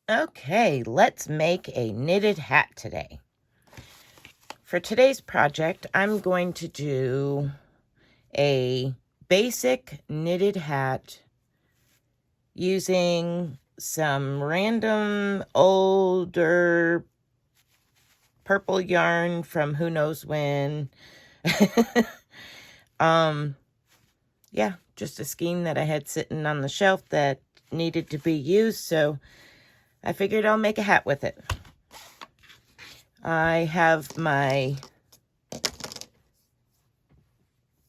Okay, let's make a knitted hat today. For today's project, I'm going to do a basic knitted hat using some random older purple yarn from who knows when. Yeah, just a skein that I had sitting on the shelf that needed to be used, so I figured I'll make a hat with it. I have my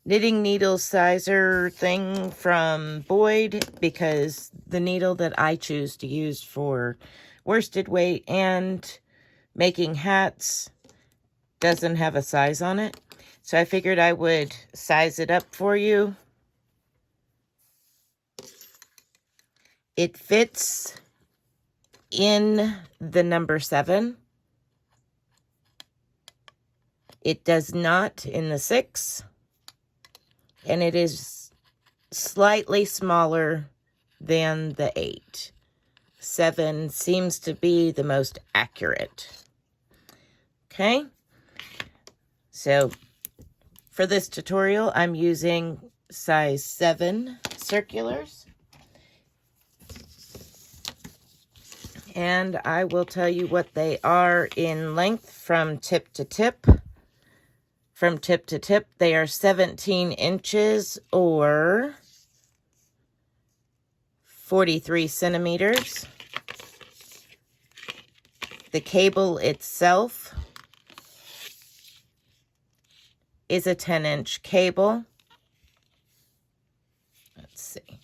knitting needle sizer thing from Boyd because the needle that I choose to use for worsted weight and making hats doesn't have a size on it. So I figured I would size it up for you. It fits in the number 7. It does not in the 6. And it is slightly smaller than the 8. 7 seems to be the most accurate. Okay. So for this tutorial, I'm using size 7 circulars. And I will tell you what they are in length from tip to tip. From tip to tip, they are 17 inches or 43 centimeters. The cable itself is a 10-inch cable. Let's see.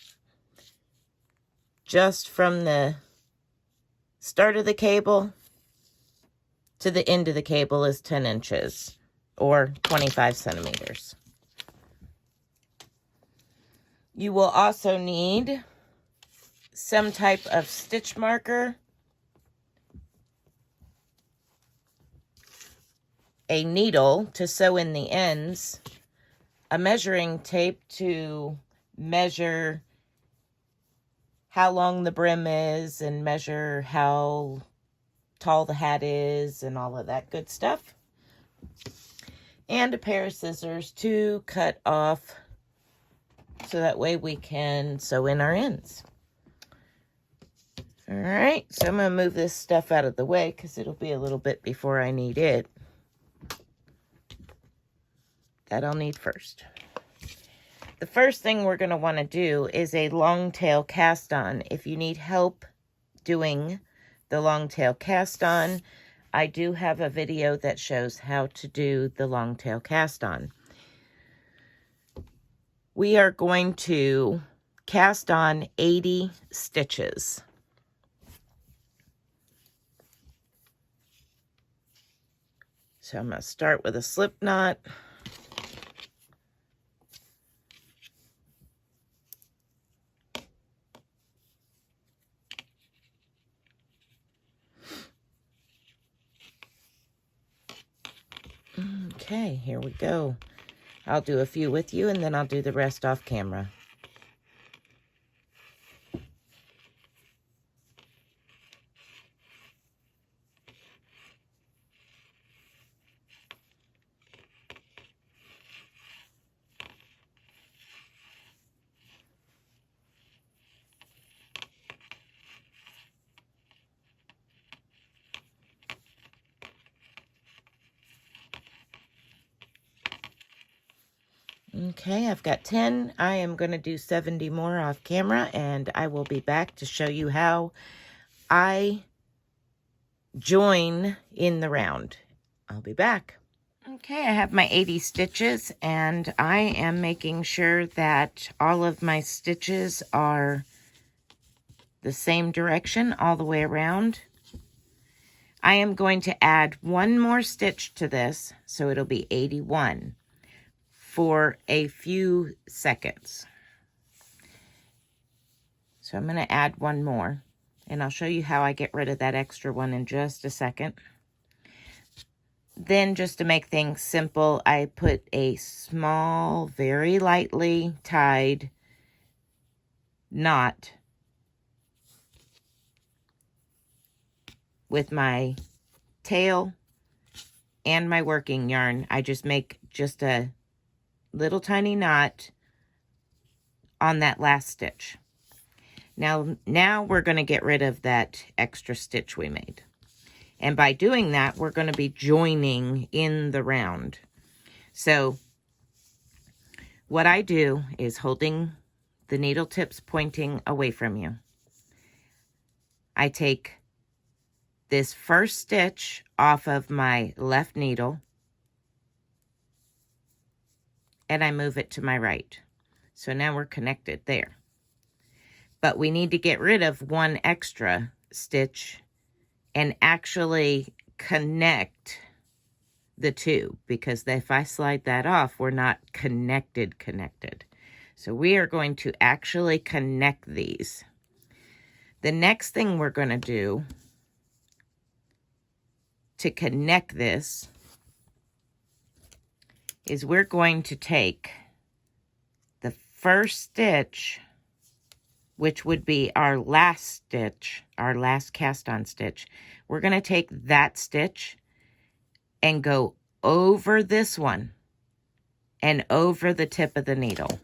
Just from the start of the cable to the end of the cable is 10 inches or 25 centimeters. You will also need some type of stitch marker, a needle to sew in the ends, a measuring tape to measure how long the brim is and measure how tall the hat is and all of that good stuff, and a pair of scissors to cut off so that way we can sew in our ends. All right, so I'm going to move this stuff out of the way because it'll be a little bit before I need it. That I'll need first. The first thing we're going to want to do is a long tail cast on. If you need help doing the long tail cast on, I do have a video that shows how to do the long tail cast on. We are going to cast on 80 stitches. So I'm going to start with a slip knot. Okay, here we go. I'll do a few with you and then I'll do the rest off camera. Okay, I've got 10. I am going to do 70 more off camera, and I will be back to show you how I join in the round. I'll be back. Okay, I have my 80 stitches, and I am making sure that all of my stitches are the same direction all the way around. I am going to add one more stitch to this, so it'll be 81. For a few seconds. So I'm going to add one more, and I'll show you how I get rid of that extra one in just a second. Then, just to make things simple, I put a small, very lightly tied knot with my tail and my working yarn, I just make just a little tiny knot on that last stitch. Now we're going to get rid of that extra stitch we made. And by doing that, we're going to be joining in the round. So what I do is, holding the needle tips pointing away from you, I take this first stitch off of my left needle and I move it to my right. So now we're connected there. But we need to get rid of one extra stitch and actually connect the two, because if I slide that off, we're not connected. So we are going to actually connect these. The next thing we're going to do to connect this is we're going to take the first stitch, which would be our last stitch, our last cast on stitch. We're going to take that stitch and go over this one and over the tip of the needle.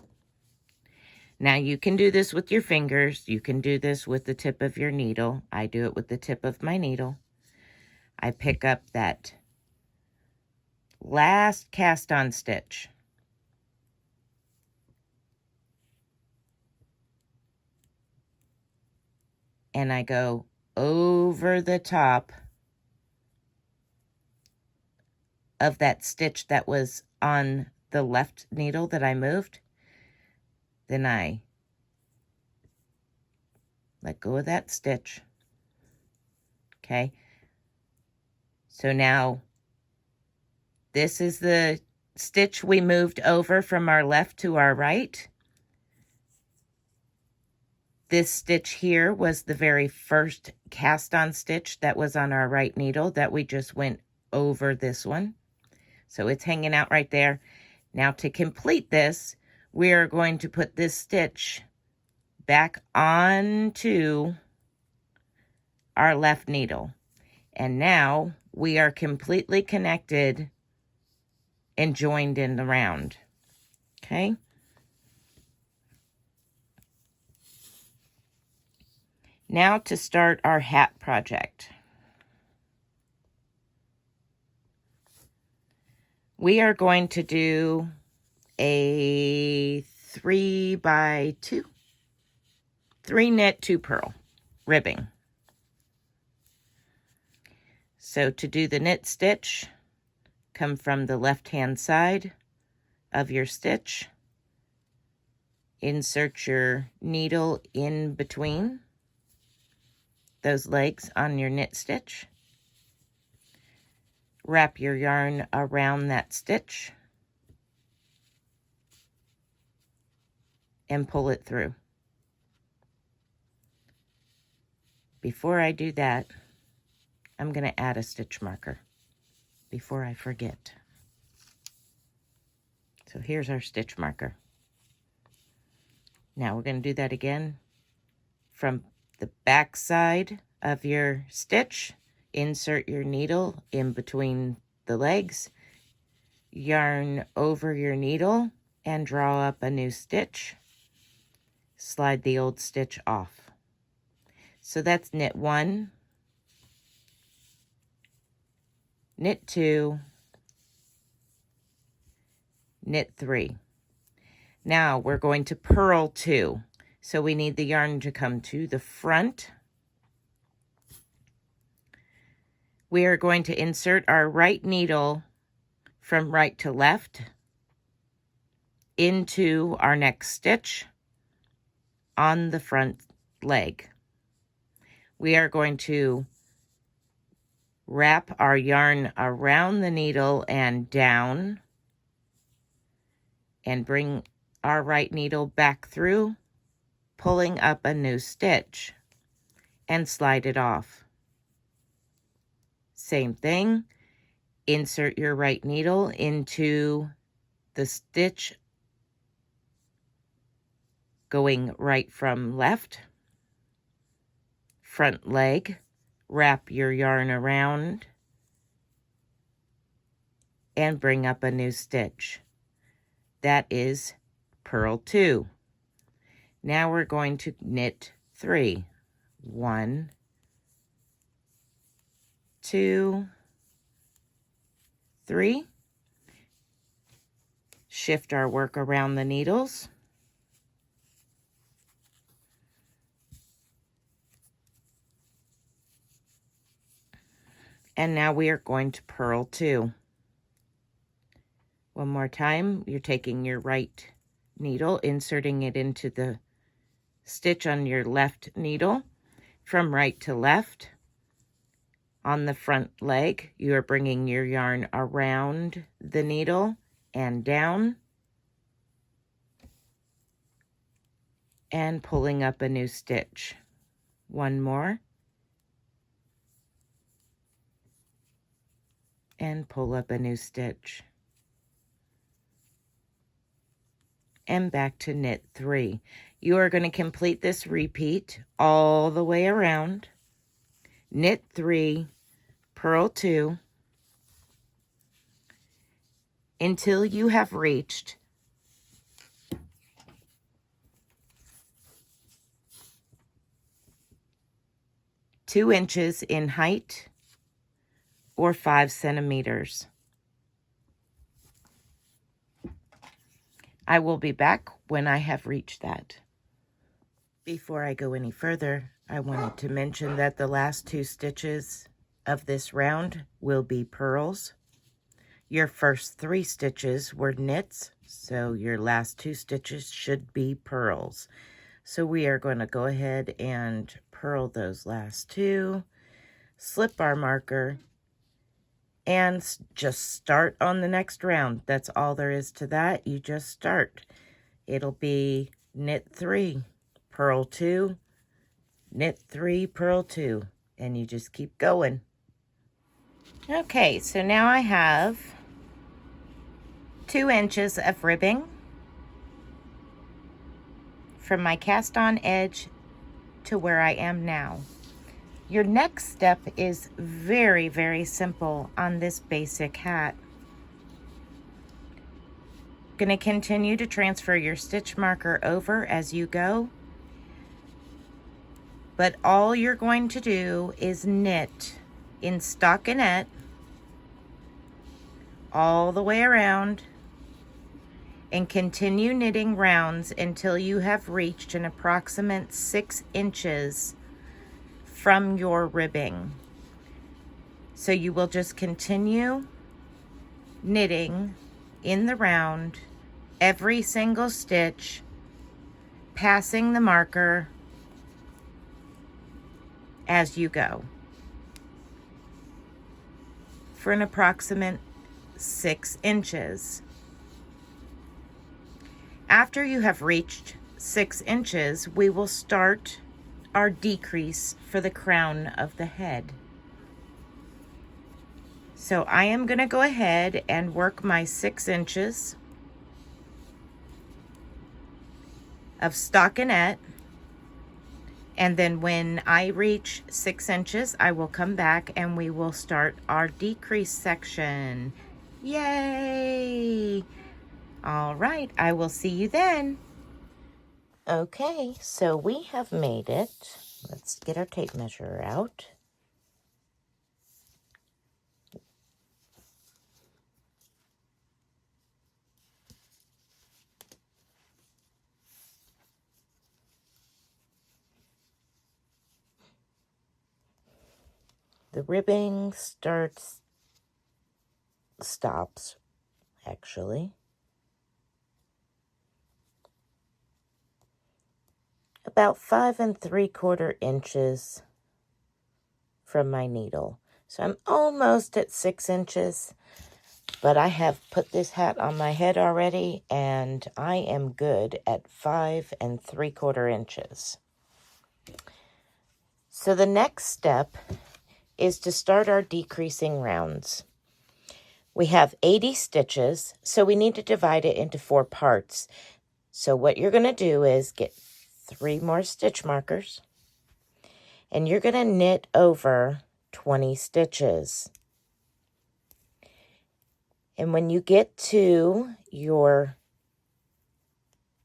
Now you can do this with your fingers. You can do this with the tip of your needle. I do it with the tip of my needle. I pick up that last cast on stitch. And I go over the top of that stitch that was on the left needle that I moved. Then I let go of that stitch. Okay. So now this is the stitch we moved over from our left to our right. This stitch here was the very first cast on stitch that was on our right needle that we just went over this one. So it's hanging out right there. Now to complete this, we are going to put this stitch back onto our left needle. And now we are completely connected and joined in the round. Okay. Now to start our hat project. We are going to do a 3x2, 3 knit, 2 purl ribbing. So to do the knit stitch, come from the left hand side of your stitch, insert your needle in between those legs on your knit stitch, wrap your yarn around that stitch, and pull it through. Before I do that, I'm going to add a stitch marker before I forget. So here's our stitch marker. Now we're going to do that again from the back side of your stitch. Insert your needle in between the legs, yarn over your needle, and draw up a new stitch. Slide the old stitch off. So that's knit 1, knit 2, knit 3. Now we're going to purl 2. So we need the yarn to come to the front. We are going to insert our right needle from right to left into our next stitch on the front leg. We are going to wrap our yarn around the needle and down and bring our right needle back through, pulling up a new stitch and slide it off. Same thing, insert your right needle into the stitch going right from left, front leg, wrap your yarn around, and bring up a new stitch. That is purl 2. Now we're going to knit 3. 1, 2, 3. Shift our work around the needles. And now we are going to purl 2. One more time, you're taking your right needle, inserting it into the stitch on your left needle from right to left. On the front leg, you are bringing your yarn around the needle and down and pulling up a new stitch. One more. And pull up a new stitch. And back to knit 3. You are going to complete this repeat all the way around. Knit 3, purl 2, until you have reached 2 inches in height or 5 centimeters. I will be back when I have reached that. Before I go any further, I wanted to mention that the last 2 stitches of this round will be purls. Your first 3 stitches were knits, so your last 2 stitches should be purls. So we are going to go ahead and purl those last 2, slip our marker, and just start on the next round. That's all there is to that. You just start. It'll be knit 3, purl 2, knit 3, purl 2, and you just keep going. Okay, so now I have 2 inches of ribbing from my cast on edge to where I am now. Your next step is very, very simple on this basic hat. Going to continue to transfer your stitch marker over as you go, but all you're going to do is knit in stockinette all the way around and continue knitting rounds until you have reached an approximate 6 inches from your ribbing. So you will just continue knitting in the round every single stitch, passing the marker as you go for an approximate 6 inches. After you have reached 6 inches, we will start our decrease for the crown of the head. So I am going to go ahead and work my 6 inches of stockinette, and then when I reach 6 inches, I will come back and we will start our decrease section. Yay! All right, I will see you then. Okay, so we have made it. Let's get our tape measure out. The ribbing stops, actually, about 5 3/4 inches from my needle. So I'm almost at 6 inches, but I have put this hat on my head already, and I am good at 5 3/4 inches. So the next step is to start our decreasing rounds. We have 80 stitches, so we need to divide it into 4 parts. So what you're going to do is get 3 more stitch markers, and you're going to knit over 20 stitches. And when you get to your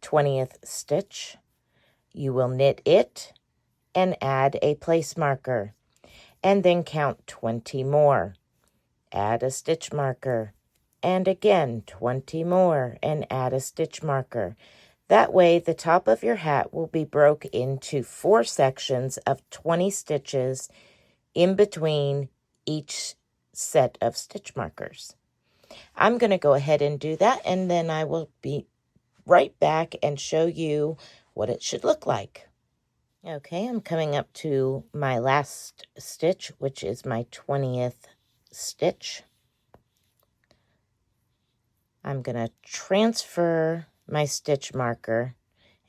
20th stitch, you will knit it and add a place marker, and then count 20 more. Add a stitch marker, and again 20 more, and add a stitch marker. That way the top of your hat will be broke into 4 sections of 20 stitches in between each set of stitch markers. I'm going to go ahead and do that, and then I will be right back and show you what it should look like. Okay, I'm coming up to my last stitch, which is my 20th stitch. I'm going to transfer my stitch marker,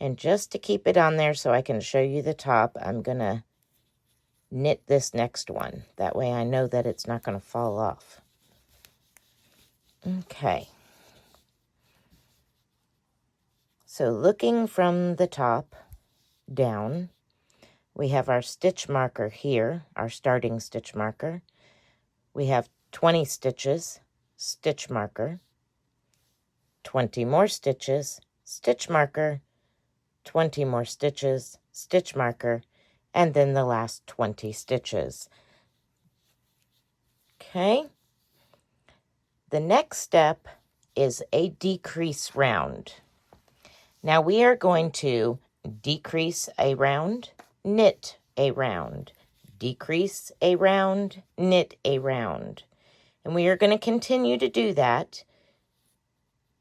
and just to keep it on there so I can show you the top, I'm going to knit this next one. That way I know that it's not going to fall off. Okay. So looking from the top down, we have our stitch marker here, our starting stitch marker. We have 20 stitches, stitch marker, 20 more stitches, stitch marker, 20 more stitches, stitch marker, and then the last 20 stitches. Okay. The next step is a decrease round. Now we are going to decrease a round, knit a round, decrease a round, knit a round. And we are going to continue to do that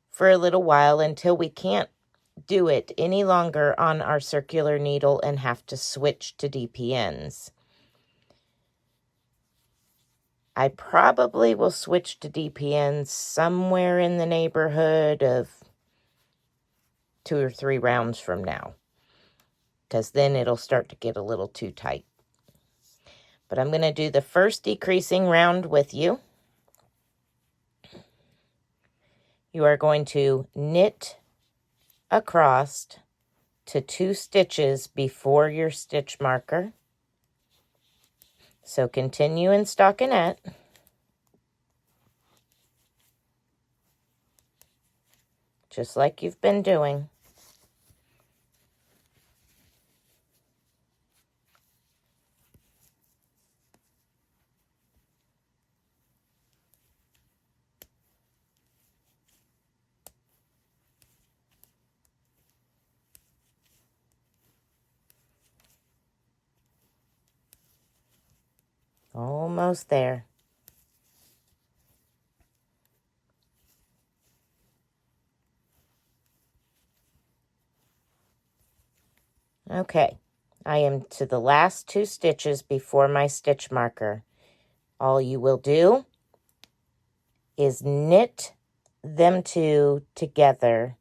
for a little while until we can't do it any longer on our circular needle and have to switch to DPNs. I probably will switch to DPNs somewhere in the neighborhood of 2 or 3 rounds from now, because then it'll start to get a little too tight. But I'm going to do the first decreasing round with you. You are going to knit across to 2 stitches before your stitch marker. So continue in stockinette. Just like you've been doing. Almost there. Okay, I am to the last 2 stitches before my stitch marker. All you will do is knit them 2 together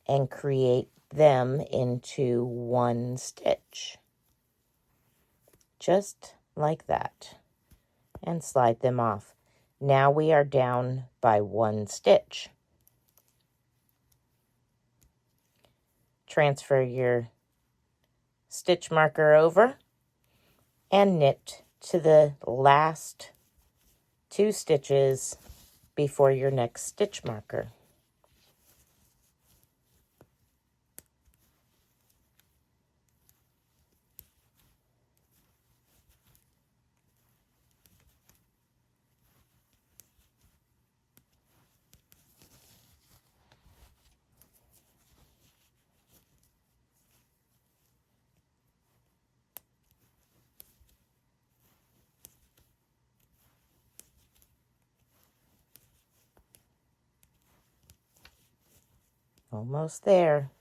and create them into 1 stitch. Just like that. And slide them off. Now we are down by 1 stitch. Transfer your stitch marker over and knit to the last 2 stitches before your next stitch marker. Almost there.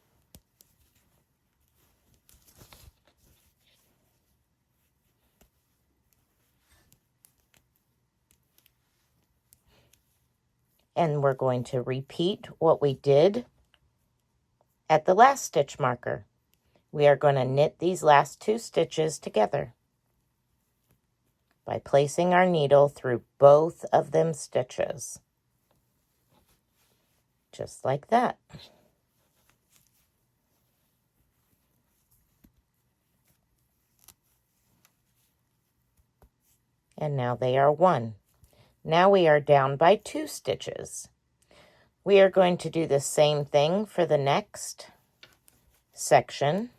And we're going to repeat what we did at the last stitch marker. We are going to knit these last 2 stitches together by placing our needle through both of them stitches. Just like that. And now they are 1. Now we are down by 2 stitches. We are going to do the same thing for the next section.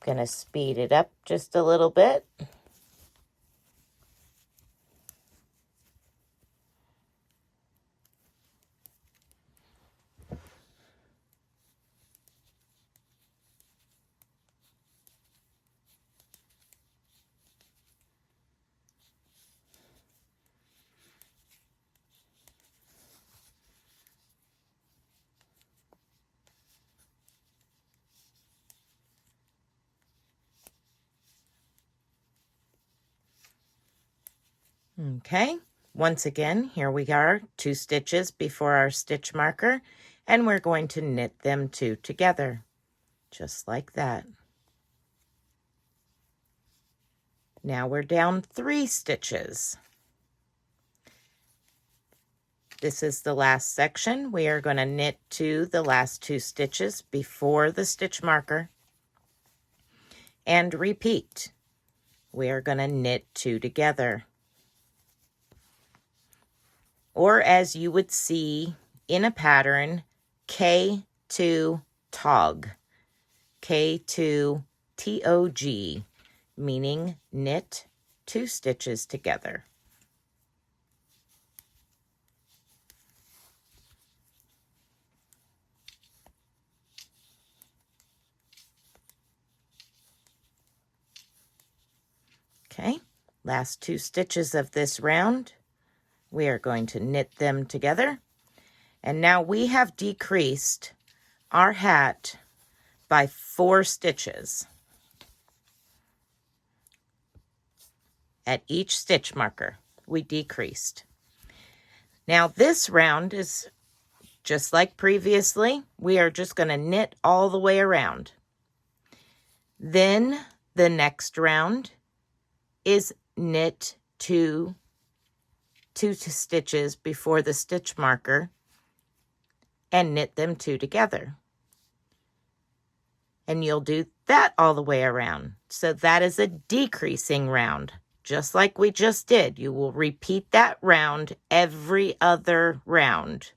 Going to speed it up just a little bit. Okay, once again, here we are, 2 stitches before our stitch marker, and we're going to knit them 2 together, just like that. Now we're down 3 stitches. This is the last section. We are going to knit to the last 2 stitches before the stitch marker and repeat. We are going to knit 2 together. Or as you would see in a pattern, K2 tog, K2 TOG, meaning knit 2 stitches together. Okay, last 2 stitches of this round. We are going to knit them together. And now we have decreased our hat by 4 stitches at each stitch marker. We decreased. Now this round is just like previously. We are just going to knit all the way around. Then the next round is knit 2 stitches before the stitch marker and knit them 2 together. And you'll do that all the way around. So that is a decreasing round, just like we just did. You will repeat that round every other round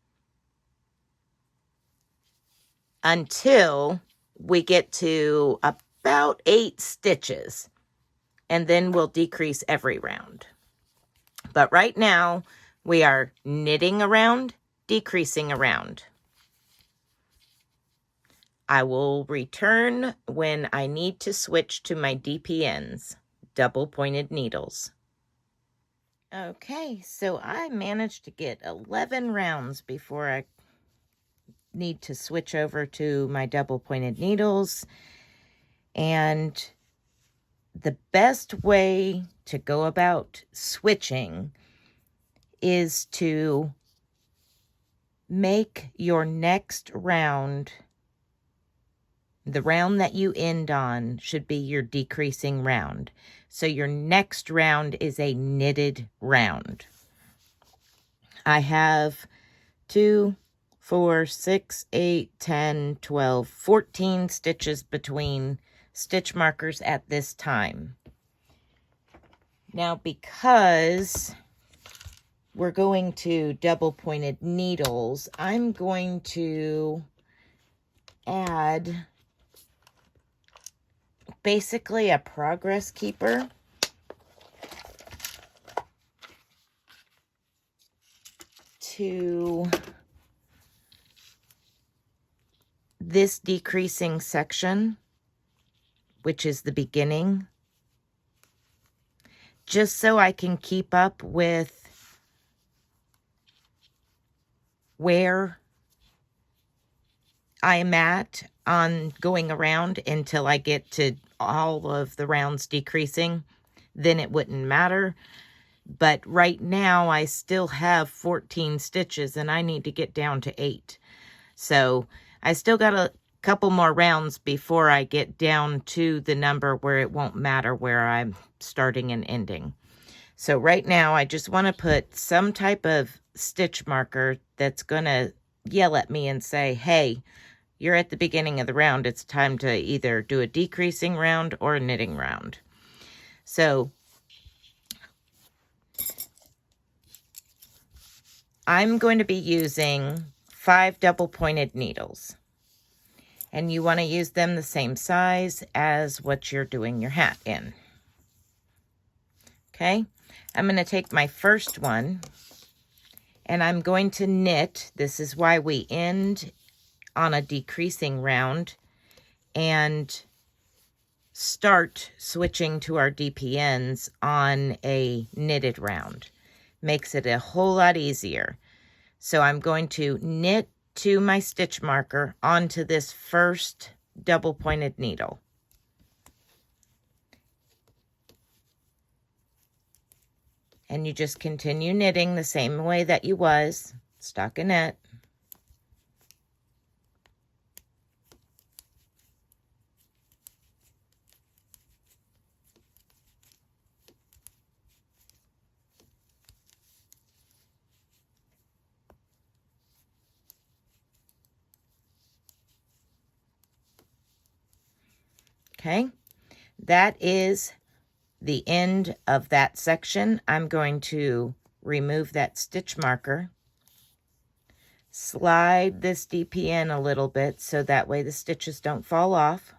until we get to about 8 stitches, and then we'll decrease every round. But right now, we are knitting around, decreasing around. I will return when I need to switch to my DPNs, double pointed needles. Okay, so I managed to get 11 rounds before I need to switch over to my double pointed needles. And the best way to go about switching is to make your next round, the round that you end on should be your decreasing round. So your next round is a knitted round. I have 2, 4, 6, 8, 10, 12, 14 stitches between stitch markers at this time. Now, because we're going to double pointed needles, I'm going to add basically a progress keeper to this decreasing section, which is the beginning, just so I can keep up with where I'm at on going around until I get to all of the rounds decreasing. Then it wouldn't matter. But right now I still have 14 stitches and I need to get down to 8. So I still got a couple more rounds before I get down to the number where it won't matter where I'm starting and ending. So right now I just want to put some type of stitch marker that's going to yell at me and say, hey, you're at the beginning of the round. It's time to either do a decreasing round or a knitting round. So I'm going to be using 5 double-pointed needles. And you want to use them the same size as what you're doing your hat in. Okay, I'm going to take my first one and I'm going to knit. This is why we end on a decreasing round and start switching to our DPNs on a knitted round. Makes it a whole lot easier. So I'm going to knit to my stitch marker onto this first double pointed needle. And you just continue knitting the same way that you was, stockinette. Okay, that is the end of that section. I'm going to remove that stitch marker, slide this DPN a little bit so that way the stitches don't fall off.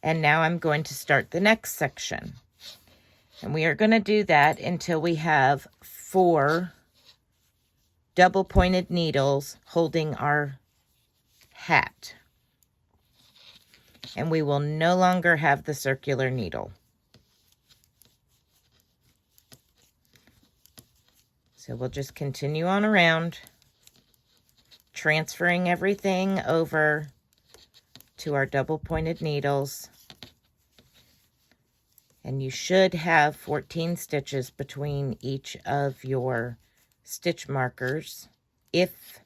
And now I'm going to start the next section. And we are going to do that until we have 4 double pointed needles holding our hat. And we will no longer have the circular needle. So we'll just continue on around, transferring everything over to our double pointed needles. And you should have 14 stitches between each of your stitch markers if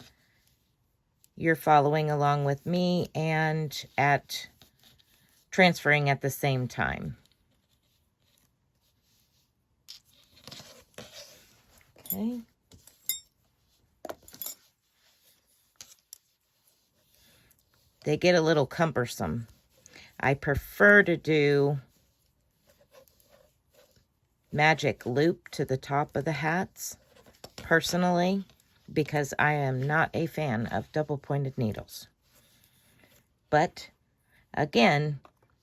you're following along with me and transferring at the same time. Okay. They get a little cumbersome. I prefer to do magic loop to the top of the hats, personally, because I am not a fan of double pointed needles. But again,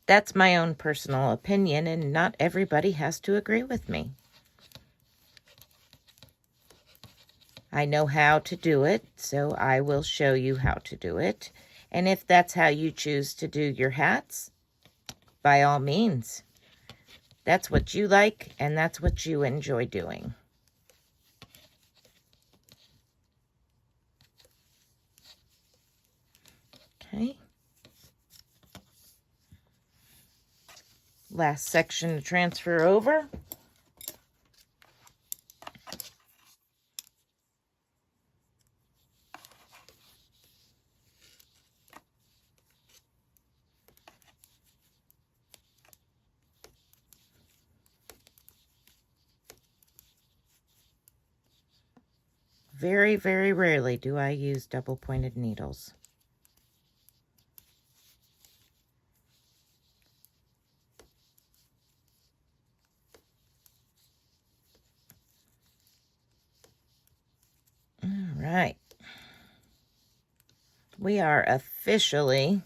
that's my own personal opinion, and not everybody has to agree with me. I know how to do it, so I will show you how to do it. And if that's how you choose to do your hats, by all means. That's what you like, and that's what you enjoy doing. Okay. Last section to transfer over. Very, very rarely do I use double pointed needles. All right. We are officially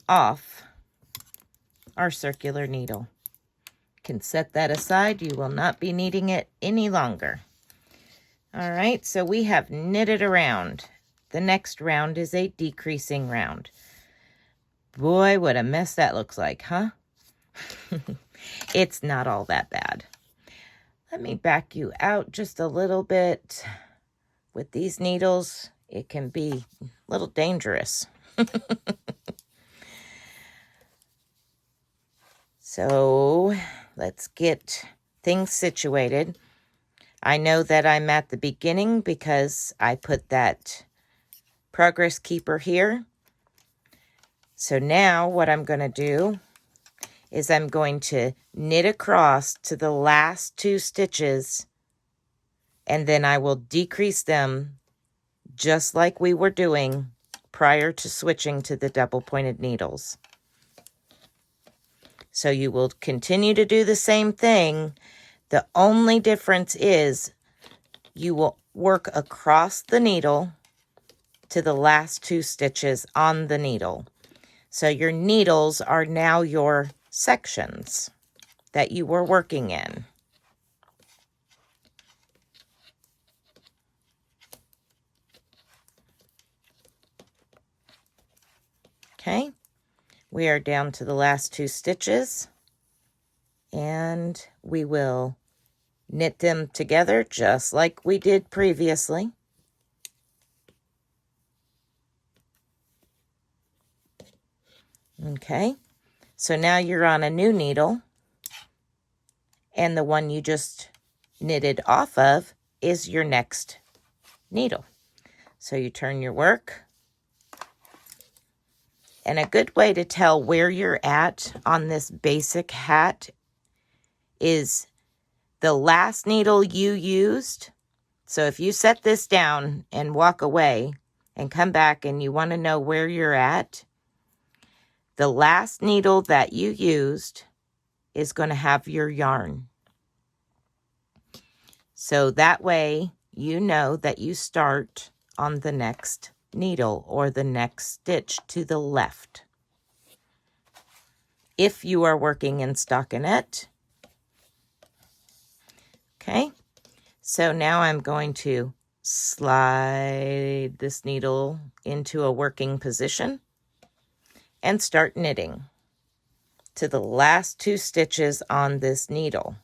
off our circular needle. Can set that aside. You will not be needing it any longer. All right, so we have knitted around. The next round is a decreasing round. Boy, what a mess that looks like, huh? It's not all that bad. Let me back you out just a little bit. With these needles, it can be a little dangerous. So let's get things situated. I know that I'm at the beginning because I put that progress keeper here. So now what I'm going to do is I'm going to knit across to the last 2 stitches, and then I will decrease them just like we were doing prior to switching to the double pointed needles. So you will continue to do the same thing. The only difference is you will work across the needle to the last 2 stitches on the needle. So your needles are now your sections that you were working in. Okay, we are down to the last 2 stitches, and we will knit them together just like we did previously. Okay, so now you're on a new needle, and the one you just knitted off of is your next needle. So you turn your work, and a good way to tell where you're at on this basic hat is the last needle you used. So if you set this down and walk away and come back and you want to know where you're at, the last needle that you used is going to have your yarn. So that way you know that you start on the next needle or the next stitch to the left. If you are working in stockinette. Okay, so now I'm going to slide this needle into a working position and start knitting to the last 2 stitches on this needle.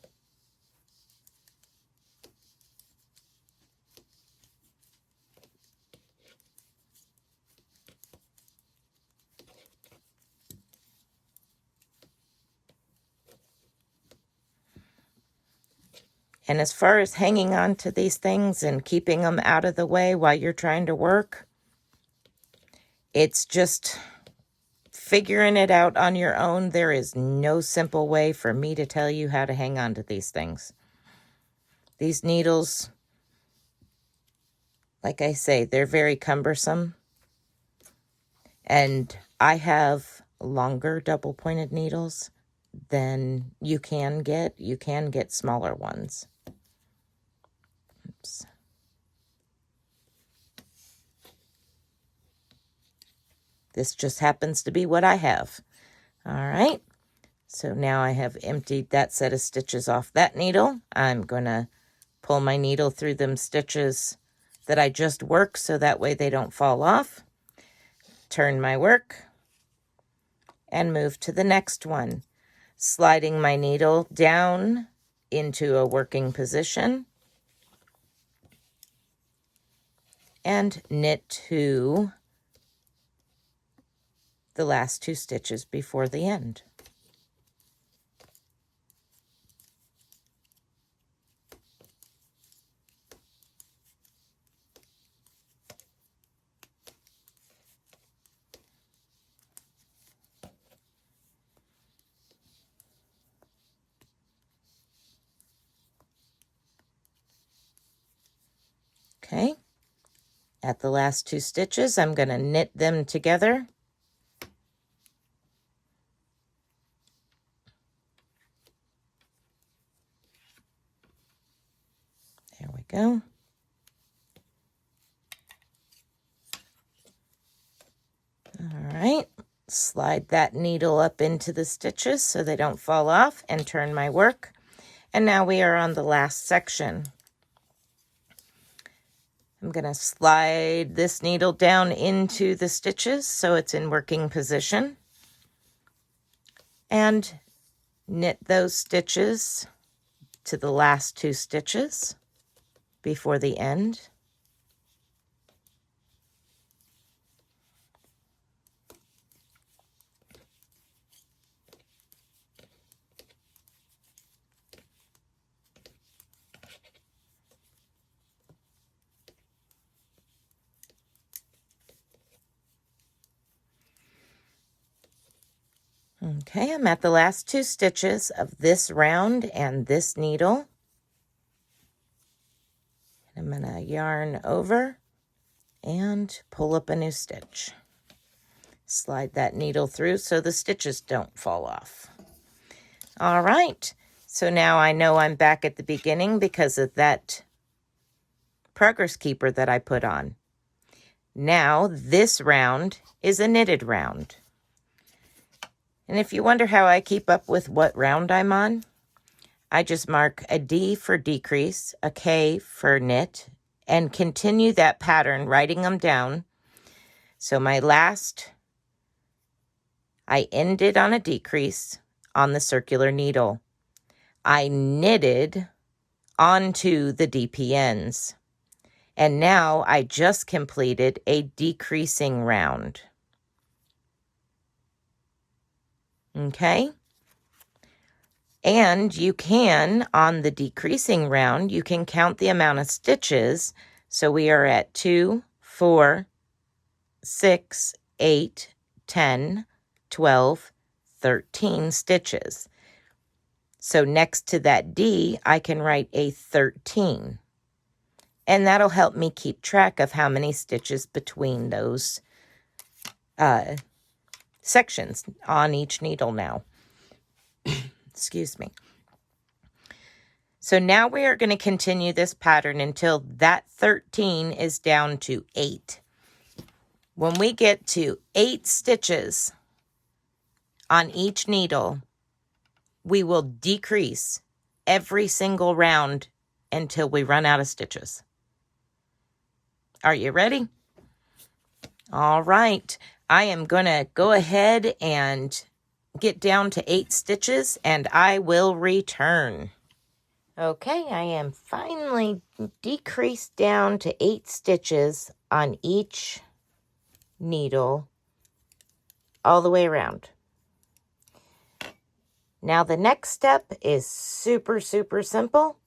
And as far as hanging on to these things and keeping them out of the way while you're trying to work, it's just figuring it out on your own. There is no simple way for me to tell you how to hang on to these things. These needles, like I say, they're very cumbersome. And I have longer double-pointed needles than you can get. You can get smaller ones. Oops. This just happens to be what I have. All right. So now I have emptied that set of stitches off that needle. I'm going to pull my needle through them stitches that I just worked so that way they don't fall off. Turn my work and move to the next one, sliding my needle down into a working position and knit to the last 2 stitches before the end. Okay, at the last 2 stitches, I'm going to knit them together. There we go. All right, slide that needle up into the stitches so they don't fall off and turn my work. And now we are on the last section. I'm going to slide this needle down into the stitches so it's in working position and knit those stitches to the last 2 stitches before the end. Okay, I'm at the last 2 stitches of this round and this needle. I'm going to yarn over and pull up a new stitch. Slide that needle through so the stitches don't fall off. All right, so now I know I'm back at the beginning because of that progress keeper that I put on. Now this round is a knitted round. And if you wonder how I keep up with what round I'm on, I just mark a D for decrease, a K for knit, and continue that pattern, writing them down. So my last, I ended on a decrease on the circular needle. I knitted onto the DPNs. And now I just completed a decreasing round. Okay? And you can, on the decreasing round, you can count the amount of stitches. So we are at 2, 4, 6, 8, 10, 12, 13 stitches. So next to that D, I can write a 13. And that'll help me keep track of how many stitches between those sections on each needle now. Excuse me. So now we are going to continue this pattern until that 13 is down to 8. When we get to 8 stitches on each needle, we will decrease every single round until we run out of stitches. Are you ready? All right. I am going to go ahead and get down to 8 stitches and I will return. Okay, I am finally decreased down to 8 stitches on each needle all the way around. Now the next step is super simple.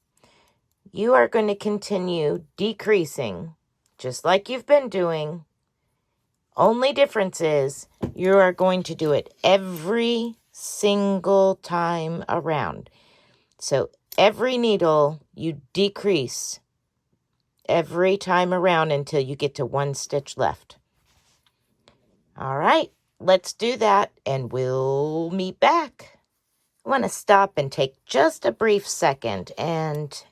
You are going to continue decreasing just like you've been doing. Only difference is you are going to do it every single time around. So every needle you decrease every time around until you get to 1 stitch left. All right, let's do that and we'll meet back. I want to stop and take just a brief second and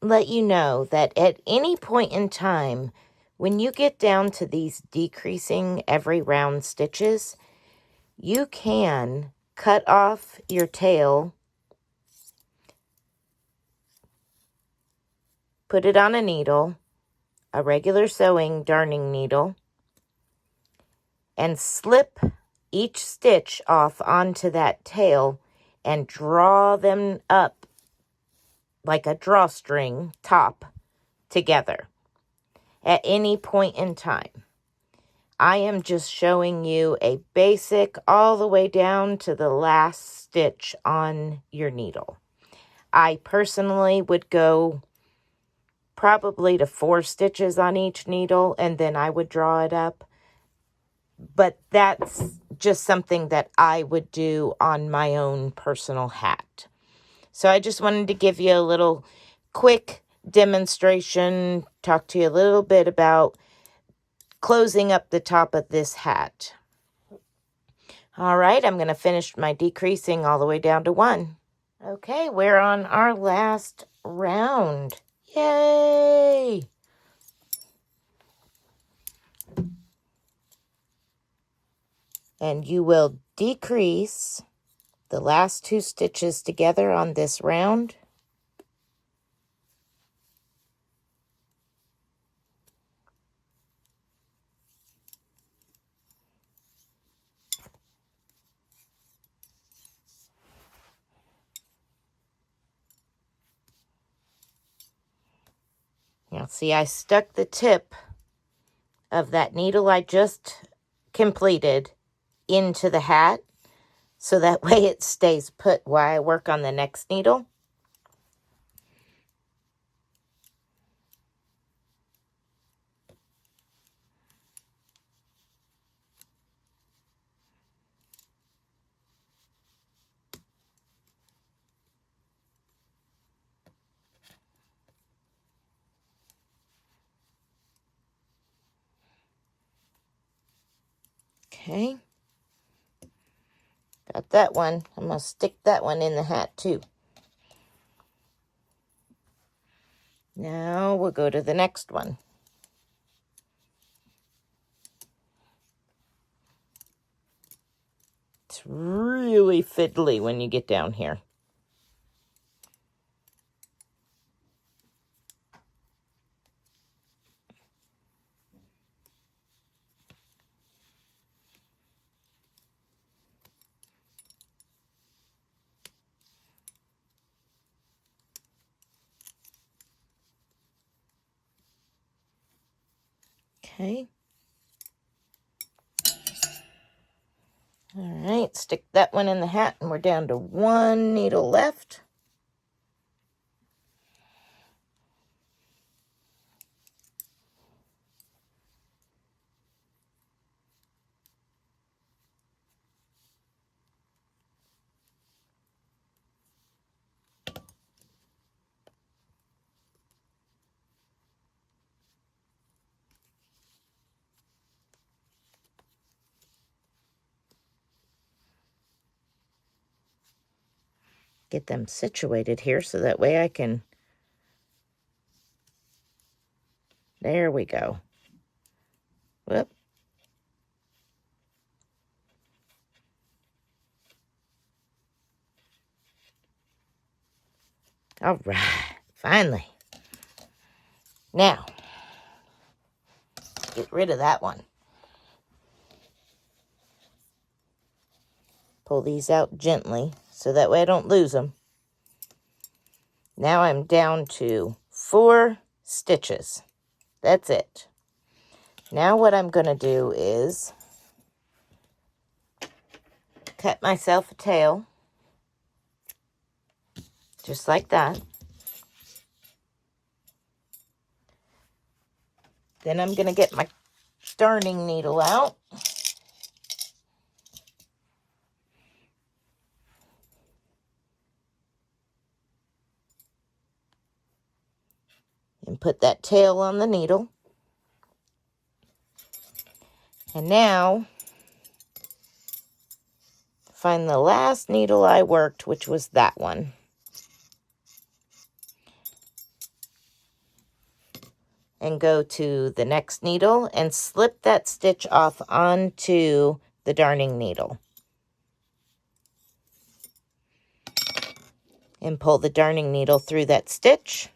let you know that at any point in time, when you get down to these decreasing every round stitches, you can cut off your tail, put it on a needle, a regular sewing darning needle, and slip each stitch off onto that tail and draw them up like a drawstring top together at any point in time. I am just showing you a basic all the way down to the last stitch on your needle. I personally would go probably to 4 stitches on each needle and then I would draw it up. But that's just something that I would do on my own personal hat. So I just wanted to give you a little quick demonstration, talk to you a little bit about closing up the top of this hat. All right, I'm going to finish my decreasing all the way down to 1. Okay, we're on our last round. Yay! And you will decrease the last 2 stitches together on this round. Now see, I stuck the tip of that needle I just completed into the hat so that way it stays put while I work on the next needle. Okay. Got that one. I'm going to stick that one in the hat too. Now we'll go to the next one. It's really fiddly when you get down here. Okay. All right, stick that one in the hat, and we're down to one needle left. Get them situated here so that way I can, there we go. Whoop. All right, finally. Now, get rid of that one. Pull these out gently so that way I don't lose them. Now I'm down to 4 stitches. That's it. Now what I'm going to do is cut myself a tail, just like that. Then I'm going to get my darning needle out. And put that tail on the needle. And now, find the last needle I worked, which was that one. And go to the next needle and slip that stitch off onto the darning needle. And pull the darning needle through that stitch.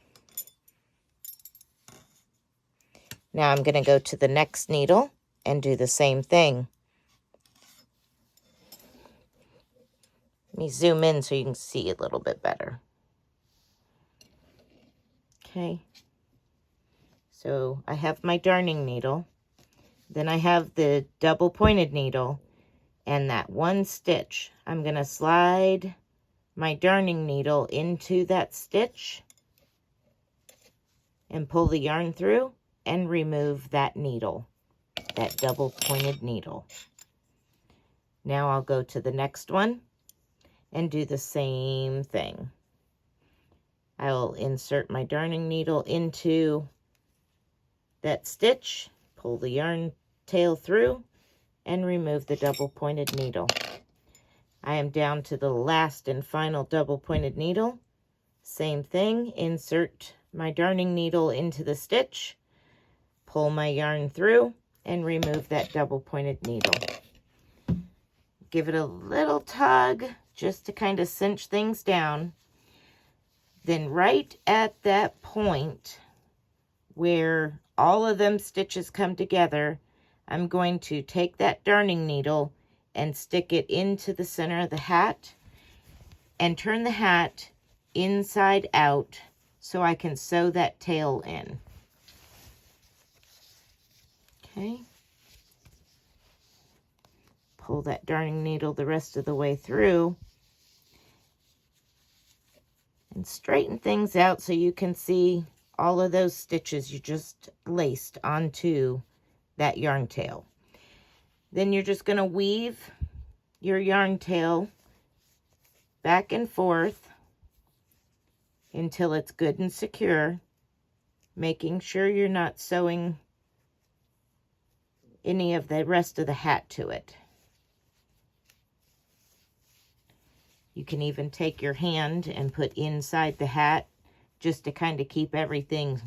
Now I'm going to go to the next needle and do the same thing. Let me zoom in so you can see a little bit better. Okay. So I have my darning needle. Then I have the double pointed needle and that one stitch. I'm going to slide my darning needle into that stitch and pull the yarn through and remove that needle, that double pointed needle. Now I'll go to the next one and do the same thing. I'll insert my darning needle into that stitch, pull the yarn tail through, and remove the double pointed needle. I am down to the last and final double pointed needle. Same thing, insert my darning needle into the stitch, pull my yarn through, and remove that double pointed needle. Give it a little tug just to kind of cinch things down. Then right at that point where all of them stitches come together, I'm going to take that darning needle and stick it into the center of the hat and turn the hat inside out so I can sew that tail in. Okay. Pull that darning needle the rest of the way through and straighten things out so you can see all of those stitches you just laced onto that yarn tail. Then you're just going to weave your yarn tail back and forth until it's good and secure, making sure you're not sewing any of the rest of the hat to it. You can even take your hand and put inside the hat just to kind of keep everything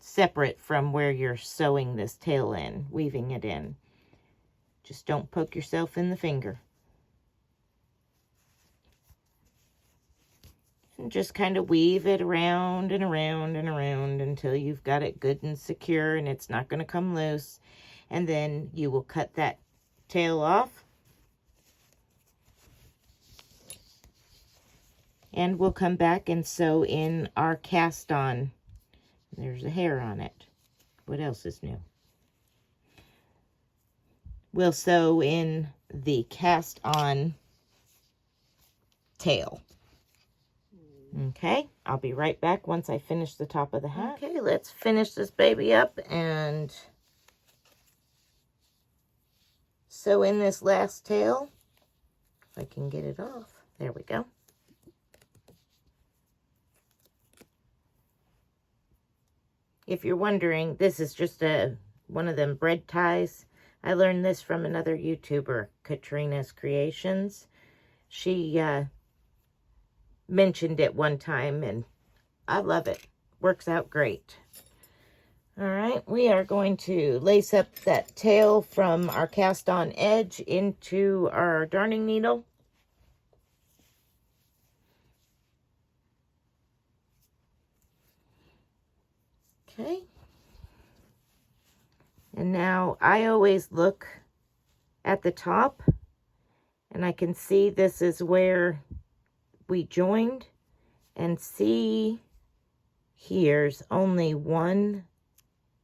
separate from where you're sewing this tail in, weaving it in. Just don't poke yourself in the finger. And just kind of weave it around and around and around until you've got it good and secure and it's not going to come loose. And then you will cut that tail off. And we'll come back and sew in our cast on. There's a hair on it. What else is new? We'll sew in the cast on tail. Okay, I'll be right back once I finish the top of the hat. Okay, let's finish this baby up and sew in this last tail. If I can get it off. There we go. If you're wondering, this is just one of them bread ties. I learned this from another YouTuber, Katrina's Creations. She mentioned it one time, and I love it. Works out great. All right, we are going to lace up that tail from our cast on edge into our darning needle. Okay. And now I always look at the top and I can see this is where we joined, and see here's only one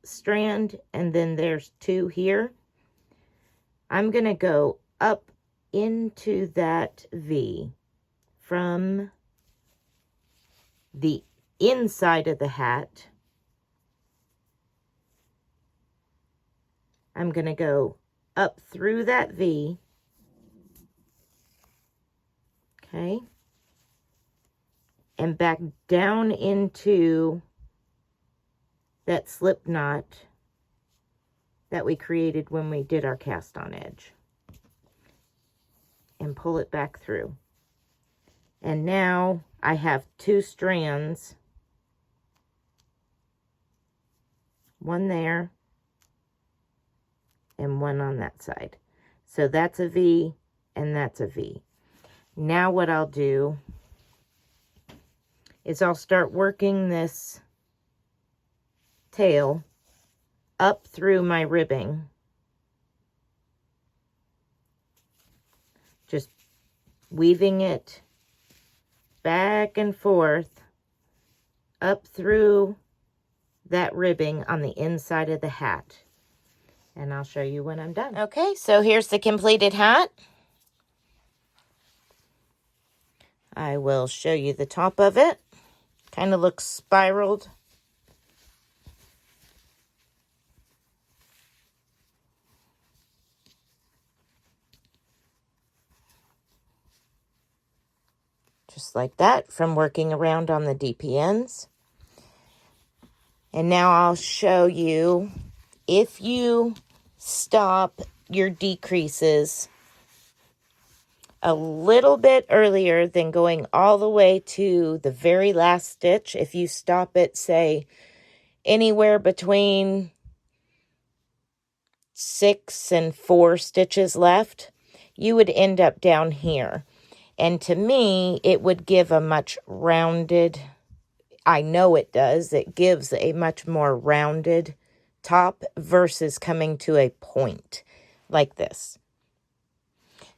strand and then there's two here. I'm going to go up into that V from the inside of the hat. I'm going to go up through that V. Okay. And back down into that slip knot that we created when we did our cast on edge. And pull it back through. And now I have two strands. One there. And one on that side. So that's a V and that's a V. Now what I'll do is I'll start working this tail up through my ribbing. Just weaving it back and forth up through that ribbing on the inside of the hat. And I'll show you when I'm done. Okay, so here's the completed hat. I will show you the top of it. Kind of looks spiraled. Just like that from working around on the DPNs. And now I'll show you, if you stop your decreases a little bit earlier than going all the way to the very last stitch, if you stop it, say, anywhere between 6 and 4 stitches left, you would end up down here. And to me, it would give a much rounded, I know it does, it gives a much more rounded top versus coming to a point like this.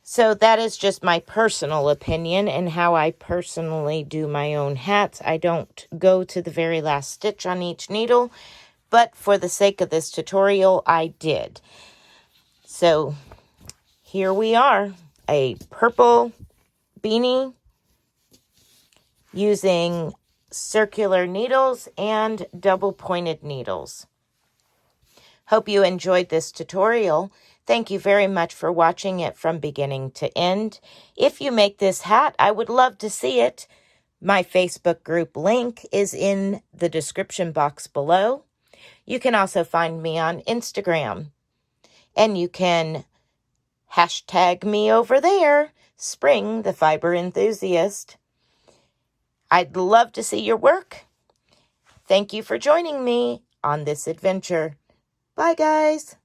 So that is just my personal opinion and how I personally do my own hats. I don't go to the very last stitch on each needle, but for the sake of this tutorial, I did. So here we are, a purple beanie using circular needles and double pointed needles. Hope you enjoyed this tutorial. Thank you very much for watching it from beginning to end. If you make this hat, I would love to see it. My Facebook group link is in the description box below. You can also find me on Instagram. And you can hashtag me over there, Spring the Fiber Enthusiast. I'd love to see your work. Thank you for joining me on this adventure. Bye, guys.